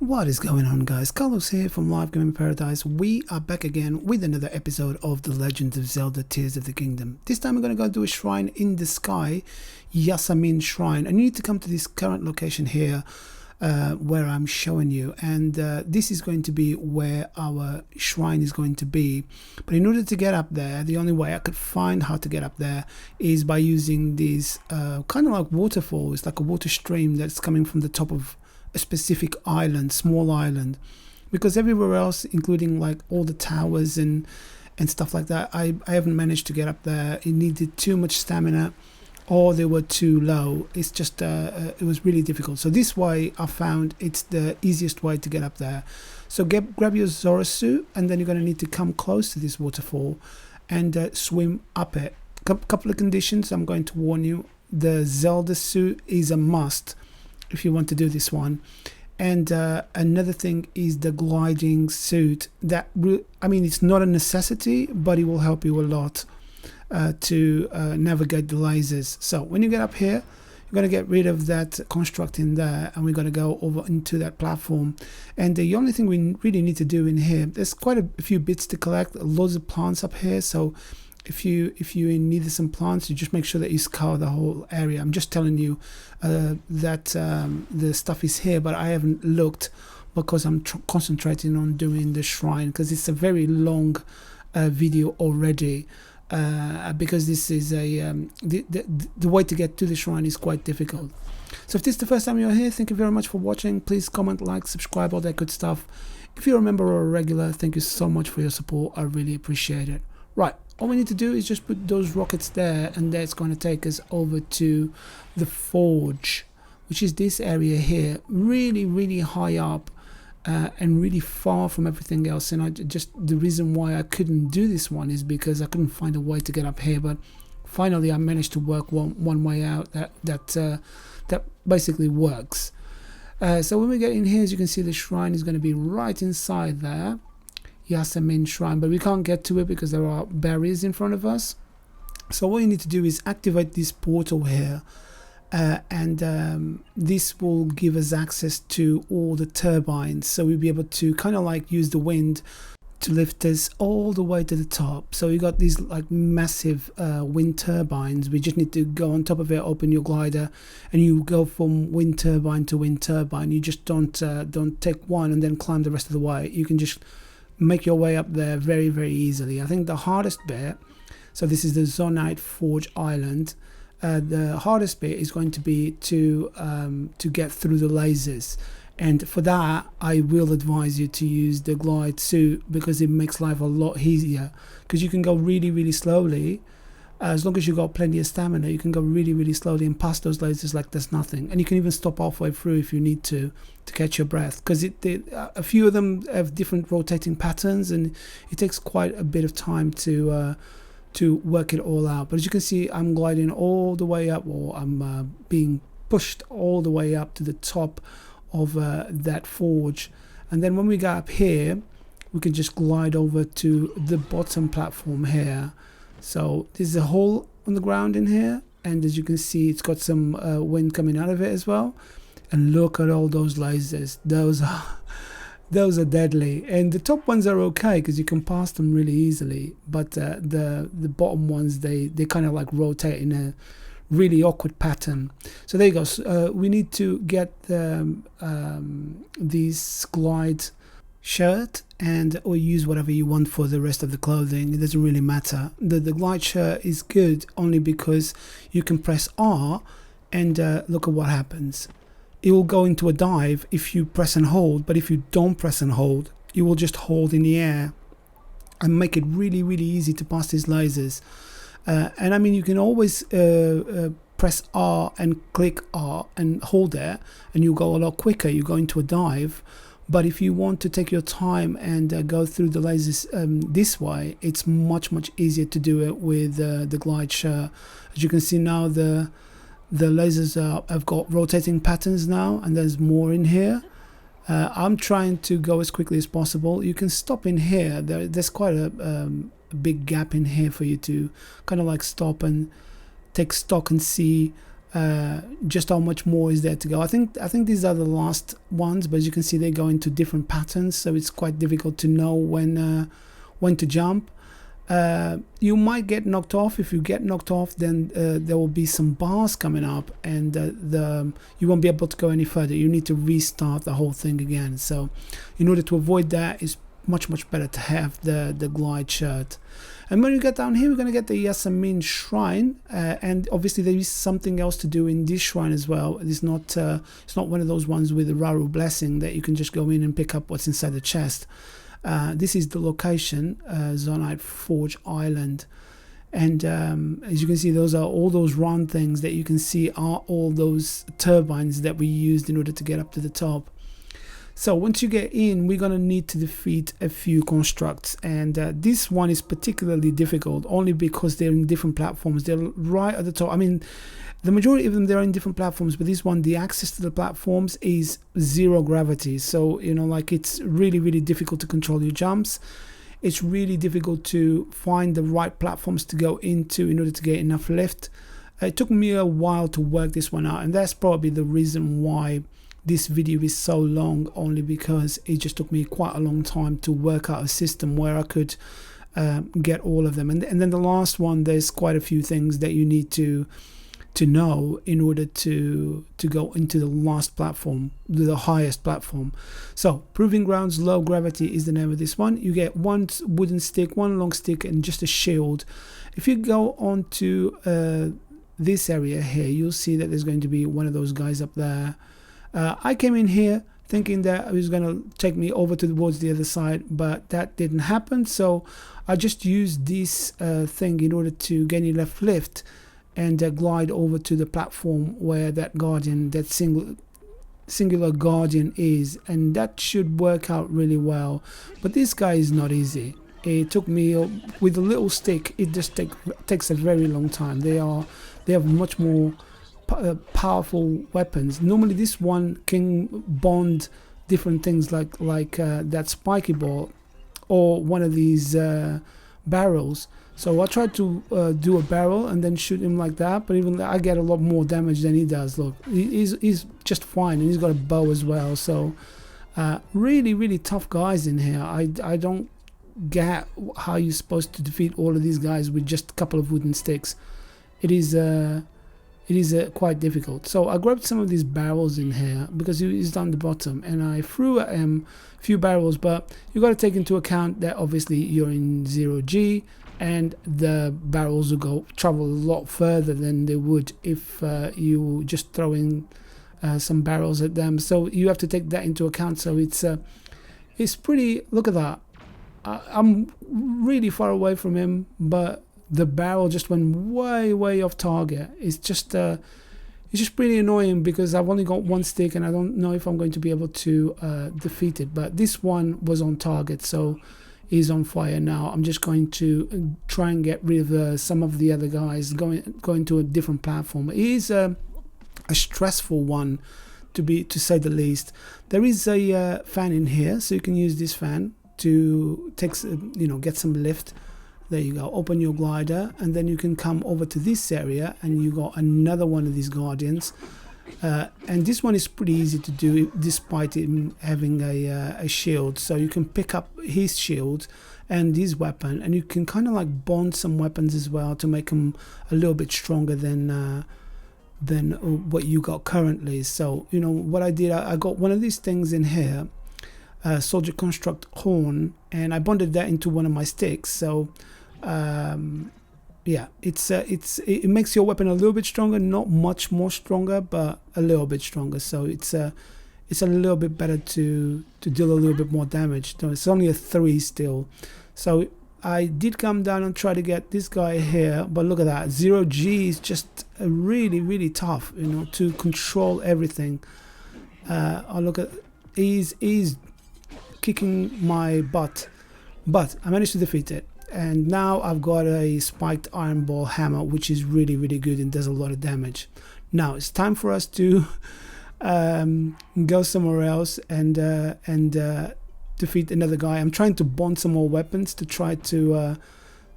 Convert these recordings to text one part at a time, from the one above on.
What is going on, guys? Carlos here from Live Gaming Paradise. We are back again with another episode of the Legend of Zelda Tears of the Kingdom. This time we're going to go do a shrine in the sky, Yansamin Shrine. And you need to come to this current location here where I'm showing you. And this is going to be where our shrine is going to be. But in order to get up there, the only way I could find how to get up there is by using these kind of like waterfalls, like a water stream that's coming from the top of a specific island, small island, because everywhere else, including like all the towers and stuff like that, I haven't managed to get up there. It needed too much stamina, or they were too low. It's just it was really difficult. So this way I found it's the easiest way to get up there. So grab your Zora suit, and then you're going to need to come close to this waterfall and swim up it. Couple of conditions I'm going to warn you. The Zelda suit is a must if you want to do this one, and another thing is the gliding suit. That I mean, it's not a necessity, but it will help you a lot to navigate the lasers. So when you get up here, you're going to get rid of that construct in there, and we're going to go over into that platform. And the only thing we really need to do in here, there's quite a few bits to collect, loads of plants up here. So if you need some plants, you just make sure that you scour the whole area. I'm just telling you that the stuff is here, but I haven't looked because I'm concentrating on doing the shrine, because it's a very long video already, because this is a the way to get to the shrine is quite difficult. So if this is the first time you're here, thank you very much for watching. Please comment, like, subscribe, all that good stuff. If you're a member or a regular, thank you so much for your support. I really appreciate it. Right, all we need to do is just put those rockets there, and that's going to take us over to the forge, which is this area here, really high up and really far from everything else. And the reason why I couldn't do this one is because I couldn't find a way to get up here, but finally I managed to work one way out that basically works. So when we get in here, as you can see, the shrine is going to be right inside there, Yansamin Shrine, but we can't get to it because there are barriers in front of us. So what you need to do is activate this portal here, and this will give us access to all the turbines. So we'll be able to kind of like use the wind to lift us all the way to the top. So you got these like massive wind turbines. We just need to go on top of it, open your glider, and you go from wind turbine to wind turbine. You just don't take one and then climb the rest of the way. You can just make your way up there very easily. I think the hardest bit, so this is the Zonite Forge Island, the hardest bit is going to be to get through the lasers, and for that I will advise you to use the glide suit, because it makes life a lot easier, because you can go really slowly. As long as you've got plenty of stamina, you can go really slowly and pass those lasers like there's nothing. And you can even stop halfway through if you need to catch your breath, because a few of them have different rotating patterns, and it takes quite a bit of time to work it all out. But as you can see, I'm gliding all the way up, or I'm being pushed all the way up to the top of that forge. And then when we go up here, we can just glide over to the bottom platform here. So there's a hole on the ground in here, and as you can see, it's got some wind coming out of it as well. And look at all those lasers. Those are deadly. And the top ones are okay because you can pass them really easily, but the bottom ones, they kind of like rotate in a really awkward pattern. So there you go. So, we need to get these glide shirt, or use whatever you want for the rest of the clothing. It doesn't really matter. The glide shirt is good only because you can press R and look at what happens. It will go into a dive if you press and hold, but if you don't press and hold, you will just hold in the air and make it really easy to pass these lasers. And I mean, you can always press R and click R and hold there, and you'll go a lot quicker. You go into a dive. But if you want to take your time and go through the lasers this way, it's much easier to do it with the glide shirt. As you can see now, the lasers have got rotating patterns now, and there's more in here. I'm trying to go as quickly as possible. You can stop in here. There's quite a big gap in here for you to kind of like stop and take stock and see just how much more is there to go. I think these are the last ones, but as you can see, they go into different patterns, so it's quite difficult to know when to jump. You might get knocked off. If you get knocked off, then there will be some bars coming up, and you won't be able to go any further. You need to restart the whole thing again. So in order to avoid that, it's much better to have the glide shirt. And when you get down here, we're going to get the Yansamin Shrine, and obviously there is something else to do in this shrine as well. It's not one of those ones with the Hyrule blessing that you can just go in and pick up what's inside the chest. This is the location, Zonite Forge Island, and as you can see, those are all those round things that you can see are all those turbines that we used in order to get up to the top. So once you get in, we're going to need to defeat a few constructs, and this one is particularly difficult only because they're in different platforms. They're right at the top. I mean, the majority of them, they're in different platforms, but this one, the access to the platforms is zero gravity. So, you know, like, it's really difficult to control your jumps. It's really difficult to find the right platforms to go into in order to get enough lift. It took me a while to work this one out, and that's probably the reason why this video is so long, only because it just took me quite a long time to work out a system where I could get all of them. And then the last one, there's quite a few things that you need to know in order to go into the last platform, the highest platform. So Proving Grounds Low Gravity is the name of this one. You get one wooden stick, one long stick, and just a shield. If you go on to this area here, you'll see that there's going to be one of those guys up there. I came in here thinking that it was going to take me over towards the other side, but that didn't happen. So I just used this thing in order to gain enough lift and glide over to the platform where that guardian, that singular guardian is, and that should work out really well. But this guy is not easy. It took me, with a little stick, it just takes a very long time. They have much more powerful weapons. Normally this one can bond different things like that spiky ball or one of these barrels. So I tried to do a barrel and then shoot him like that, but even I get a lot more damage than he does. Look, he's just fine, and he's got a bow as well. So really tough guys in here. I don't get how you're supposed to defeat all of these guys with just a couple of wooden sticks. It is quite difficult. So I grabbed some of these barrels in here because he's down the bottom, and I threw at him a few barrels, but you got to take into account that obviously you're in 0G, and the barrels will travel a lot further than they would if you just throwing some barrels at them. So you have to take that into account. So it's pretty, look at that. I'm really far away from him, but the barrel just went way off target. It's just pretty annoying because I've only got one stick and I don't know if I'm going to be able to defeat it. But this one was on target, so he's on fire now. I'm just going to try and get rid of some of the other guys, going to a different platform. It is a stressful one, to say the least. There is a fan in here, so you can use this fan to get some lift. There you go. Open your glider, and then you can come over to this area, and you got another one of these guardians. And this one is pretty easy to do, despite him having a shield. So you can pick up his shield and his weapon, and you can kind of like bond some weapons as well to make them a little bit stronger than what you got currently. So you know what I did, I got one of these things in here, Soldier Construct Horn, and I bonded that into one of my sticks. So yeah, it makes your weapon a little bit stronger, not much more stronger, but a little bit stronger. So it's a little bit better to deal a little bit more damage. So it's only a 3 still. So I did come down and try to get this guy here, but look at that, 0G is just really tough, you know, to control everything. I look at, he's kicking my butt, but I managed to defeat it. And now I've got a spiked iron ball hammer, which is really good and does a lot of damage. Now it's time for us to go somewhere else and defeat another guy. I'm trying to bond some more weapons to try to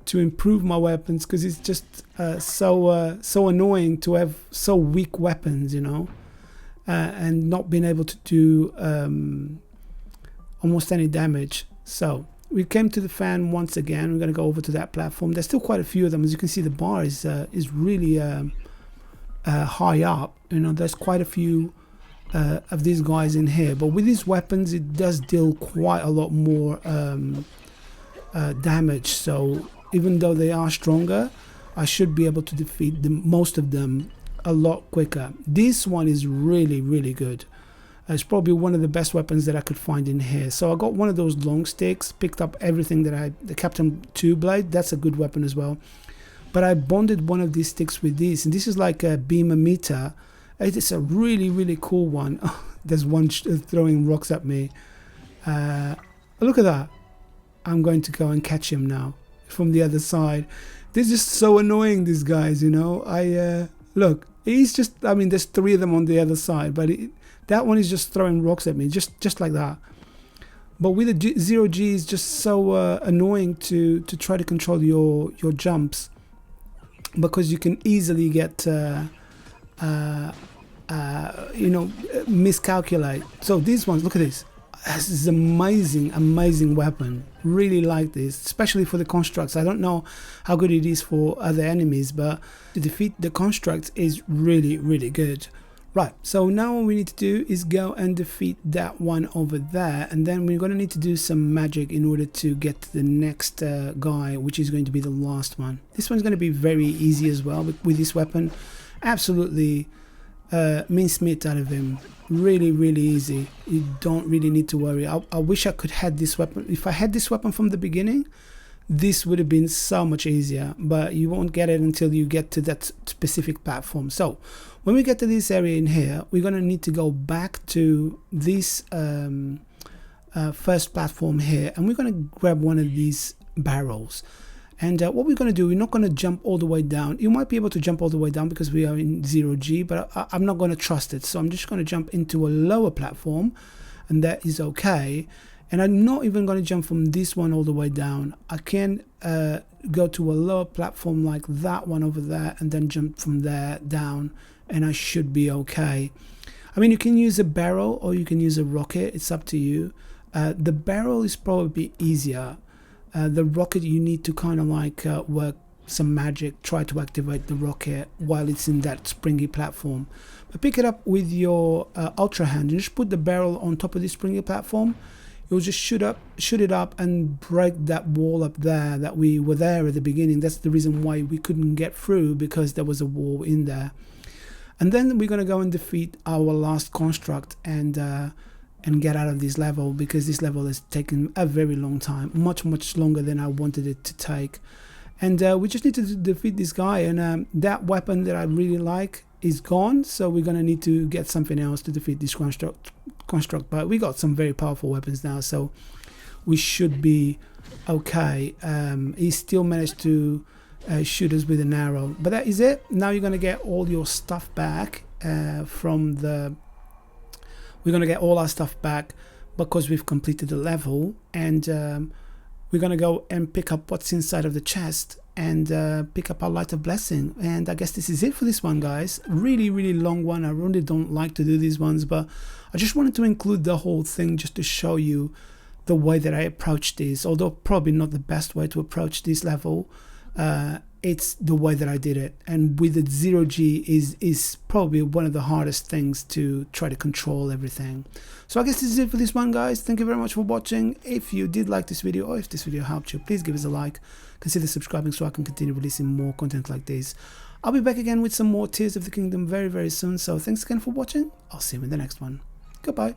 to improve my weapons, because it's just so annoying to have so weak weapons, you know, and not being able to do almost any damage. So we came to the fan once again. We're going to go over to that platform. There's still quite a few of them. As you can see, the bar is really high up. You know, there's quite a few of these guys in here, but with these weapons it does deal quite a lot more damage. So even though they are stronger, I should be able to defeat most of them a lot quicker. This one is really good. It's probably one of the best weapons that I could find in here. So I got one of those long sticks, picked up everything that the Captain 2 blade. That's a good weapon as well. But I bonded one of these sticks with this, and this is like a beam emitter. It's a really cool one. There's one throwing rocks at me. Look at that. I'm going to go and catch him now from the other side. They're just so annoying, these guys, you know. Look, he's just, I mean, there's 3 of them on the other side, but that one is just throwing rocks at me, just like that. But with the 0G, it's just so annoying to try to control your jumps, because you can easily get you know, miscalculate. So these ones, look at this. This is amazing weapon. Really like this, especially for the constructs. I don't know how good it is for other enemies, but to defeat the constructs is really good. Right, so now what we need to do is go and defeat that one over there, and then we're going to need to do some magic in order to get to the next guy, which is going to be the last one. This one's going to be very easy as well with this weapon. Absolutely mincemeat out of him. Really easy. You don't really need to worry. I wish I could have this weapon. If I had this weapon from the beginning, this would have been so much easier, but you won't get it until you get to that specific platform. So when we get to this area in here, we're going to need to go back to this first platform here, and we're going to grab one of these barrels. And what we're going to do, we're not going to jump all the way down. You might be able to jump all the way down because we are in 0G, but I'm not going to trust it. So I'm just going to jump into a lower platform, and that is okay. And I'm not even going to jump from this one all the way down. I can go to a lower platform like that one over there, and then jump from there down, and I should be okay. I mean, you can use a barrel or you can use a rocket. It's up to you. The barrel is probably easier. The rocket, you need to kind of like work some magic, try to activate the rocket while it's in that springy platform. But pick it up with your ultra hand and just put the barrel on top of this springy platform. You'll just shoot it up and break that wall up there that we were there at the beginning. That's the reason why we couldn't get through, because there was a wall in there. And then we're going to go and defeat our last construct and get out of this level, because this level has taken a very long time, much longer than I wanted it to take. And we just need to defeat this guy, and that weapon that I really like is gone, so we're going to need to get something else to defeat this construct. But we got some very powerful weapons now, so we should be okay. He still managed to shoot us with an arrow, but that is it. Now you're going to get all your stuff back we're going to get all our stuff back because we've completed the level, and we're going to go and pick up what's inside of the chest and pick up our light of blessing. And I guess this is it for this one, guys. Really long one. I really don't like to do these ones, but I just wanted to include the whole thing just to show you the way that I approached this, although probably not the best way to approach this level. It's the way that I did it, and with the 0G is probably one of the hardest things to try to control everything. So I guess this is it for this one, guys. Thank you very much for watching. If you did like this video, or if this video helped you, please give us a like. Consider subscribing so I can continue releasing more content like this. I'll be back again with some more Tears of the Kingdom very soon. So thanks again for watching. I'll see you in the next one. Goodbye.